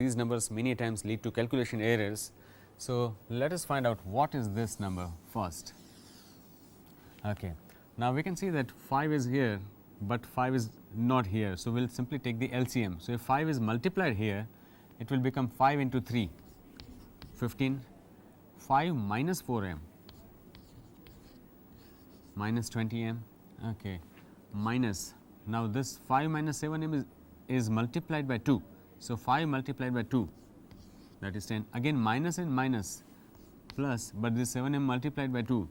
these numbers many times lead to calculation errors. So, let us find out what is this number first. Okay. Now, we can see that 5 is here, but 5 is not here. So, we will simply take the LCM. So, if 5 is multiplied here, it will become 5 into 3, 15, 5 minus 4m minus 20m, okay, minus, now this 5 minus 7m is multiplied by 2. So, 5 multiplied by 2, that is 10, again minus and minus plus, but this 7m multiplied by 2.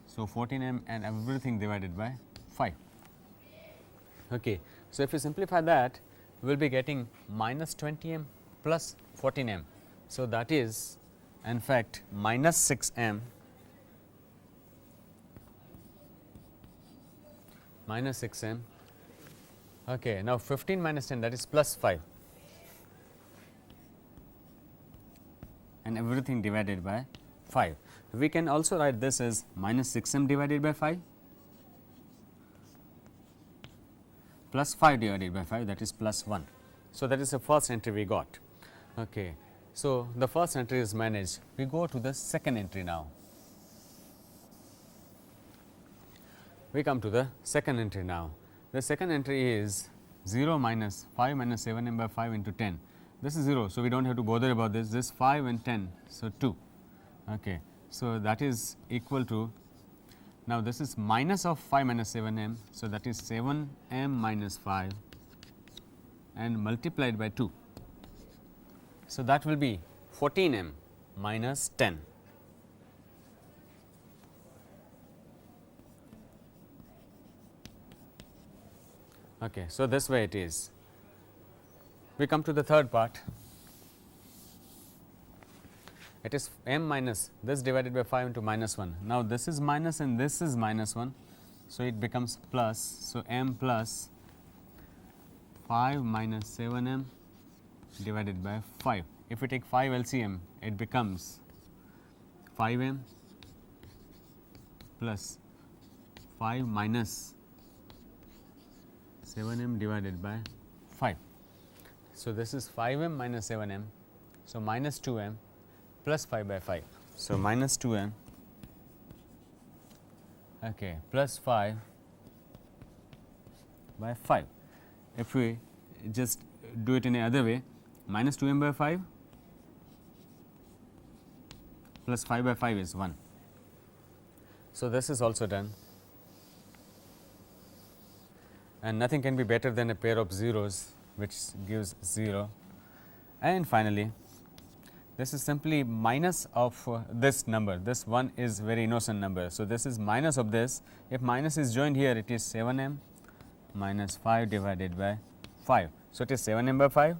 So, 14m and everything divided by 5. Okay. So, if you simplify that, we will be getting minus 20m plus 14m. So, that is in fact minus 6m minus 6m. Okay. Now, 15 minus 10, that is plus 5 and everything divided by 5. We can also write this as minus 6m divided by 5 plus 5 divided by 5, that is plus 1. So, that is the first entry we got. Okay. So, the first entry is managed. We go to the second entry now. We come to the second entry now. The second entry is 0 minus 5 minus 7m by 5 into 10. This is 0. So, we do not have to bother about this. This 5 and 10. So, 2. Okay. So, that is equal to, now this is minus of 5 minus 7m. So, that is 7m minus 5 and multiplied by 2. So, that will be 14m minus 10. Okay. So, this way it is. We come to the third part. It is m minus this divided by 5 into minus 1. Now, this is minus and this is minus 1. So, it becomes plus. So, m plus 5 minus 7m divided by 5. If we take 5 LCM, it becomes 5m plus 5 minus 7m divided by 5. So, this is 5m minus 7m. So, minus 2m plus 5 by 5. So, minus 2m okay, plus 5 by 5. If we just do it in another way, minus 2m by 5 plus 5 by 5 is 1. So, this is also done, and nothing can be better than a pair of zeros, which gives 0. And finally, this is simply minus of this number. This 1 is very innocent number. So, this is minus of this. If minus is joined here, it is 7m minus 5 divided by 5. So, it is 7m by 5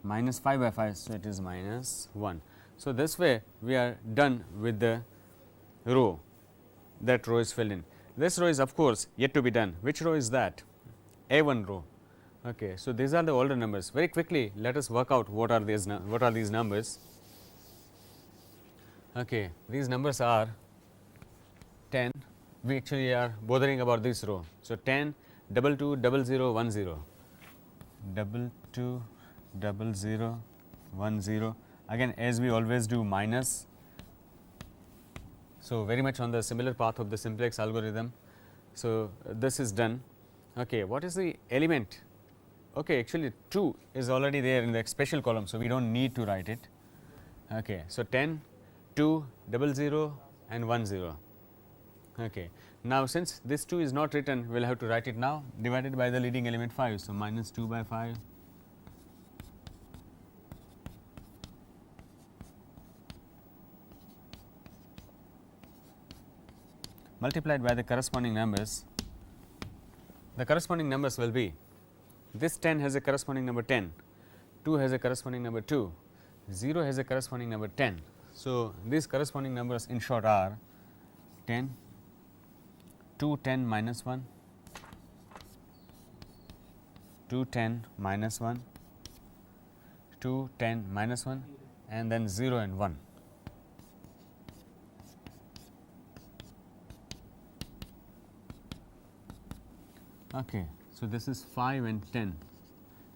minus 5 by 5. So, it is minus 1. So, this way we are done with the row. That row is filled in. This row is of course yet to be done. Which row is that? A1 row. Okay. So, these are the older numbers. Very quickly let us work out what are these numbers. Okay. These numbers are 10. We actually are bothering about this row. So, 10, 22, 00, 10, 22, 00, 10. Again, as we always do, minus. So, very much on the similar path of the simplex algorithm. So, this is done. Okay. What is the element? Okay, actually 2 is already there in the special column. So, we do not need to write it. Okay. So, 10, 2, 00 and 10. Okay. Now, since this 2 is not written, we will have to write it now, divided by the leading element 5. So, minus 2 by 5 multiplied by the corresponding numbers. The corresponding numbers will be, this 10 has a corresponding number 10, 2 has a corresponding number 2, 0 has a corresponding number 10. So, these corresponding numbers in short are 10, 2, 10 minus 1, 2, 10 minus 1, 2, 10 minus 1 and then 0 and 1. Okay. So, this is 5 and 10.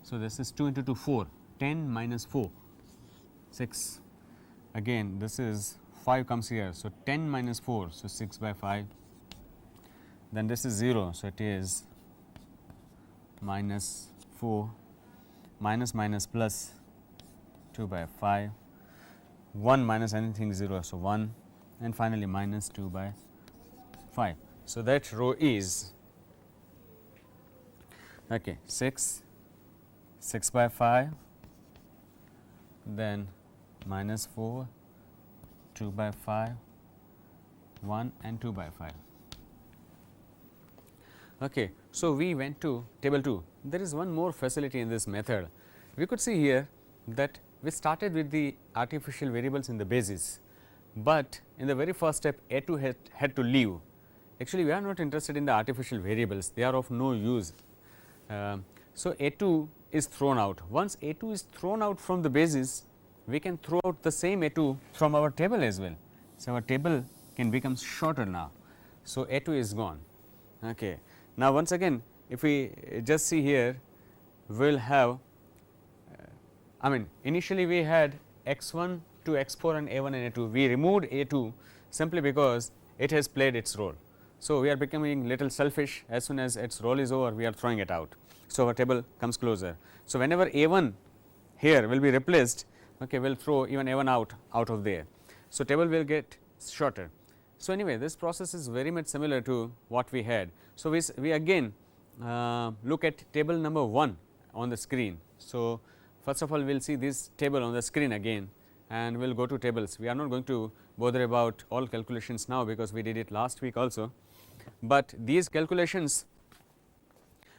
So, this is 2 into 2 4, 10 minus 4 6. Again this is 5 comes here. So, 10 minus 4. So, 6 by 5, then this is 0. So, it is minus 4 minus minus plus 2 by 5, 1 minus anything 0. So, 1 and finally, minus 2 by 5. So, that row is 6, 6 by 5, then minus 4, 2 by 5, 1 and 2 by 5. Okay. So, we went to table 2. There is one more facility in this method. We could see here that we started with the artificial variables in the basis, but in the very first step A 2 had to leave. Actually, we are not interested in the artificial variables, they are of no use. So, A 2 is thrown out. Once A 2 is thrown out from the basis, we can throw out the same A 2 from our table as well. So, our table can become shorter now. So, A 2 is gone. Okay. Now, once again if we just see here, we will have initially we had x 1 to x 4 and A 1 and A 2. We removed A 2 simply because it has played its role. So, we are becoming little selfish. As soon as its role is over, we are throwing it out. So, our table comes closer. So, whenever A 1 here will be replaced, okay, we will throw even A 1 out of there. So, table will get shorter. So, anyway, this process is very much similar to what we had. So, we again look at table number 1 on the screen. So, first of all we will see this table on the screen again, and we will go to tables. We are not going to bother about all calculations now, because we did it last week also, but these calculations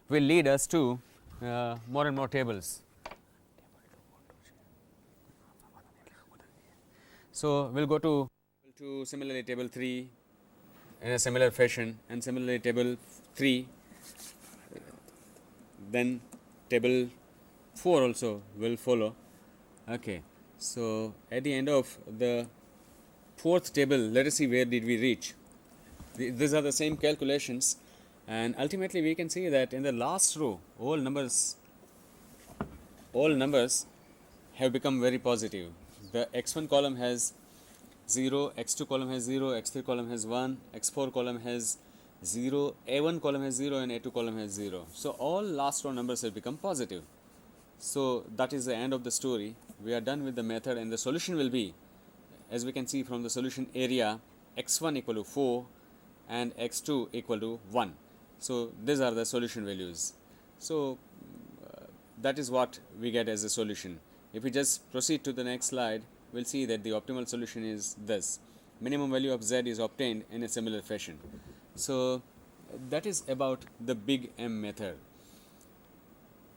will lead us to more and more tables. So, we will go to similarly table 3 in a similar fashion, and similarly table 3, then table 4 also will follow. Okay. So, at the end of the 4th table, let us see where did we reach. These are the same calculations, and ultimately we can see that in the last row all numbers have become very positive. The x 1 column has 0, x 2 column has 0, x 3 column has 1, x 4 column has 0, A 1 column has 0 and A 2 column has 0. So, all last row numbers have become positive. So, that is the end of the story. We are done with the method, and the solution will be, as we can see from the solution area, x 1 equal to 4 and x 2 equal to 1. So, these are the solution values. So, that is what we get as a solution. If we just proceed to the next slide, we will see that the optimal solution is this. Minimum value of z is obtained in a similar fashion. So, that is about the big M method.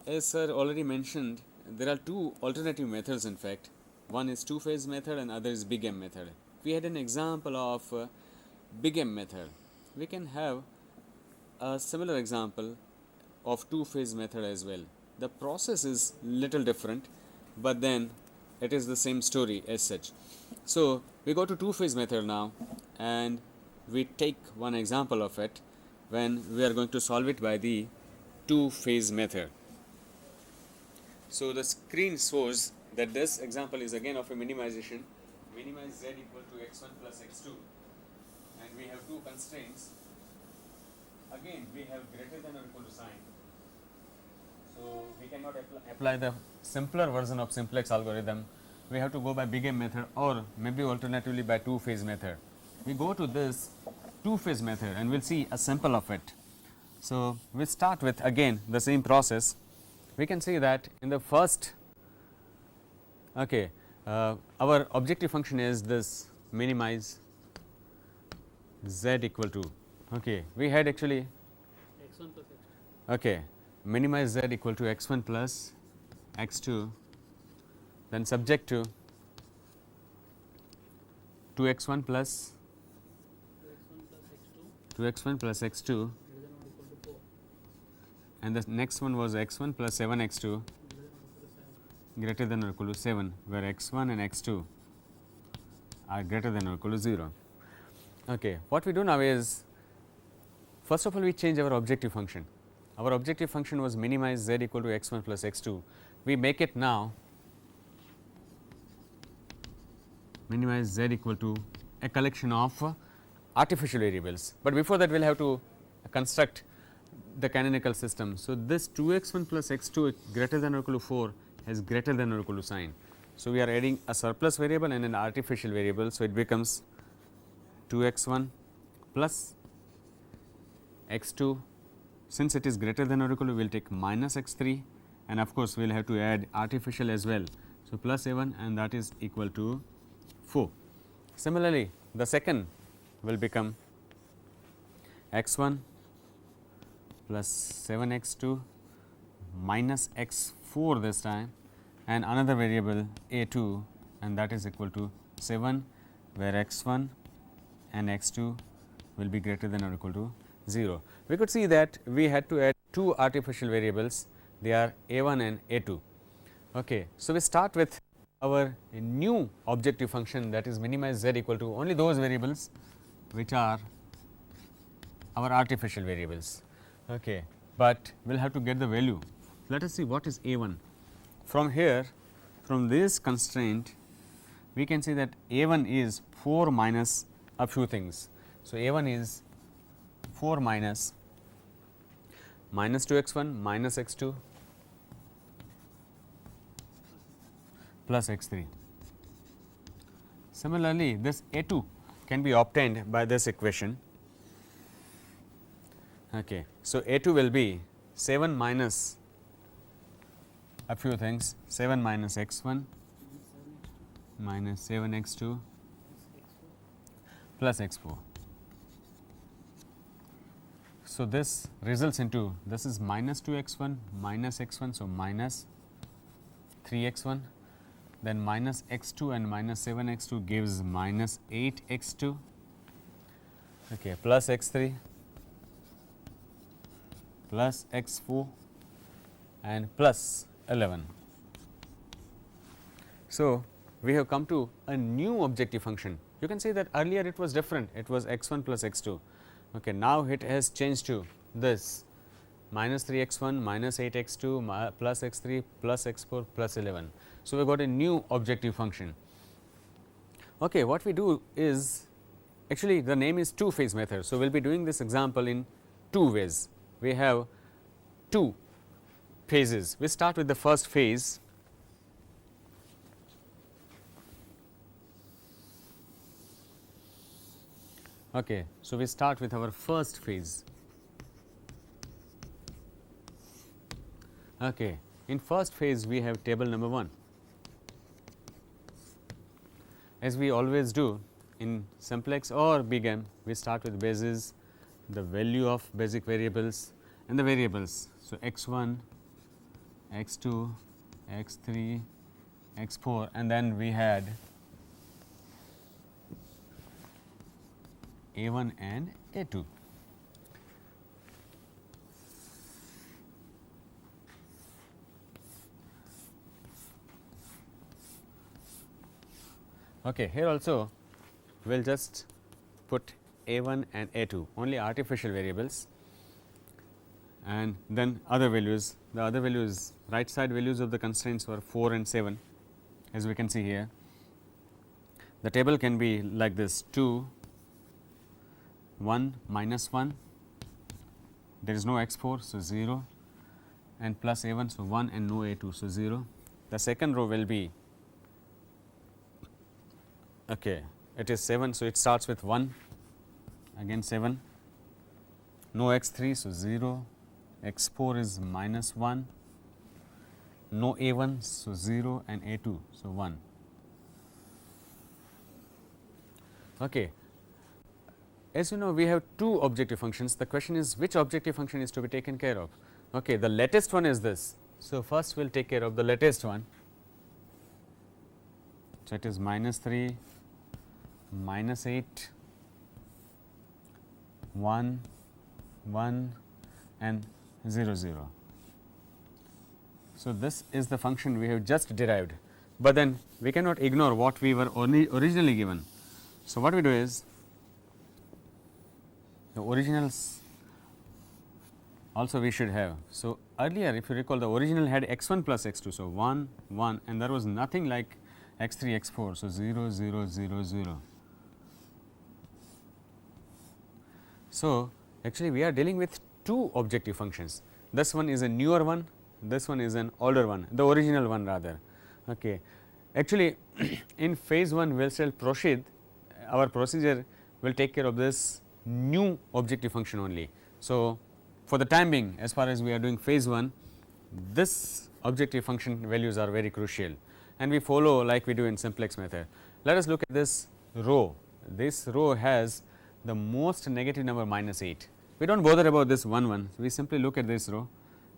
As sir already mentioned, there are two alternative methods in fact. One is two-phase method and other is big M method. We had an example of big M method. We can have a similar example of two-phase method as well. The process is little different, but then it is the same story as such. So, we go to two-phase method now, and we take one example of it when we are going to solve it by the two-phase method. So, the screen shows that this example is again of a minimization. Minimize z equal to x1 plus x2, and we have two constraints. Again, we have greater than or equal to sign. So, we cannot apply the simpler version of simplex algorithm. We have to go by big M method, or maybe alternatively by two-phase method. We go to this two-phase method and we will see a sample of it. So, we start with again the same process. We can see that in the first, our objective function is this minimize z equal to, we had actually x1 plus x2. Minimize z equal to x1 plus x2, then subject to 2x1 plus 2x1 plus x2, and the next one was x1 plus 7x2 greater than or equal to 7, where x1 and x2 are greater than or equal to 0. What we do now is, first of all we change our objective function. our objective function was minimize z equal to x 1 plus x 2. We make it now minimize z equal to a collection of artificial variables, but before that we will have to construct the canonical system. So, this 2 x 1 plus x 2 greater than or equal to 4 has greater than or equal to sign. So, we are adding a surplus variable and an artificial variable. So, it becomes 2 x 1 plus x 2, since it is greater than or equal to, we will take minus x 3, and of course, we will have to add artificial as well. So, plus a 1 and that is equal to 4. Similarly, the second will become x 1 plus 7 x 2 minus x 4 this time, and another variable a 2, and that is equal to 7, where x 1 and x 2 will be greater than or equal to 0. We could see that we had to add two artificial variables, they are a 1 and a 2. Okay. So, we start with our new objective function, that is minimize z equal to only those variables which are our artificial variables. Okay. But we will have to get the value. Let us see what is a 1. From here, from this constraint, we can see that a 1 is 4 minus a few things. So, a 1 is 4 minus 2 x 1 minus x 2 plus x 3. Similarly, this a 2 can be obtained by this equation. Okay. So, a 2 will be 7 minus a few things, 7 minus x 1 minus 7 x 2 plus x 4. So, this results into, this is minus 2 x 1 minus x 1. So, minus 3 x 1, then minus x 2 and minus 7 x 2 gives minus 8 x 2, okay, plus x 3 plus x 4 and plus 11. So, we have come to a new objective function. You can see that earlier it was different, it was x 1 plus x 2. Okay, now it has changed to this minus 3 x 1 minus 8 x 2 plus x 3 plus x 4 plus 11. So, we got a new objective function. Okay, what we do is, actually the name is two phase method. So, we will be doing this example in two ways. We have two phases. We start with the first phase. Okay. So, we start with our first phase. Okay. In first phase, we have table number 1. As we always do in simplex or BGAM, we start with basis, the value of basic variables and the variables. So, x 1, x 2, x 3, x 4, and then we had a 1 and a 2. Okay, here also we will just put a 1 and a 2, only artificial variables, and then other values. The other values, right side values of the constraints were 4 and 7, as we can see here. The table can be like this: 2, 1, minus 1, there is no x 4, so 0, and plus a 1, so 1, and no a 2, so 0. The second row will be, okay, it is 7, so it starts with 1, again 7, no x 3, so 0, x 4 is minus 1, no a 1, so 0, and a 2, so 1. Okay. As you know, we have two objective functions. The question is, which objective function is to be taken care of? Okay, the latest one is this. So, first we will take care of the latest one. So, it is minus 3, minus 8, 1, 1, and 0, 0. So, this is the function we have just derived, but then we cannot ignore what we were originally given. So, what we do is, the original also we should have. So, earlier if you recall, the original had x 1 plus x 2. So, 1 1 and there was nothing like x 3 x 4. So, 0 0 0 0. So, actually we are dealing with two objective functions. This one is a newer one, this one is an older one, the original one rather. Okay. Actually in phase 1 we shall proceed, our procedure will take care of this new objective function only. So, for the time being, as far as we are doing phase 1, this objective function values are very crucial and we follow like we do in simplex method. Let us look at this row. This row has the most negative number -8. We do not bother about this 1 1, we simply look at this row,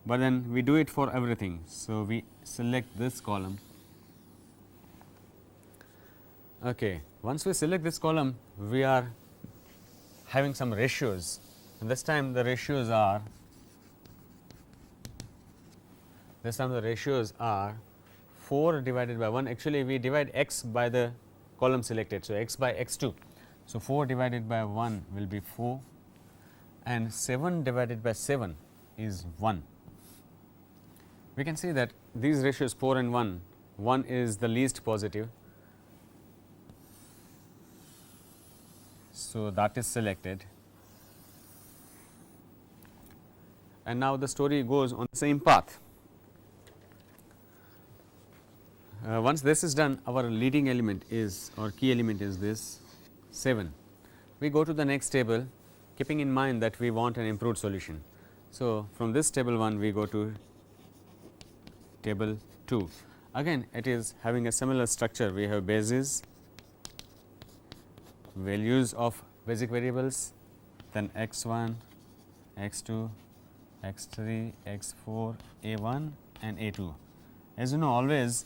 but then we do it for everything. So, we select this column. Okay. Once we select this column, we are having some ratios, and this time the ratios are 4 divided by 1. Actually, we divide x by the column selected. So, x by x 2. So, 4 divided by 1 will be 4 and 7 divided by 7 is 1. We can see that these ratios 4 and 1 is the least positive. So, that is selected, and now the story goes on the same path. Once this is done, our leading element is, or key element is this 7. We go to the next table, keeping in mind that we want an improved solution. So, from this table 1 we go to table 2. Again it is having a similar structure. We have bases, values of basic variables, then x 1, x 2, x 3, x 4, a 1 and a 2. As you know, always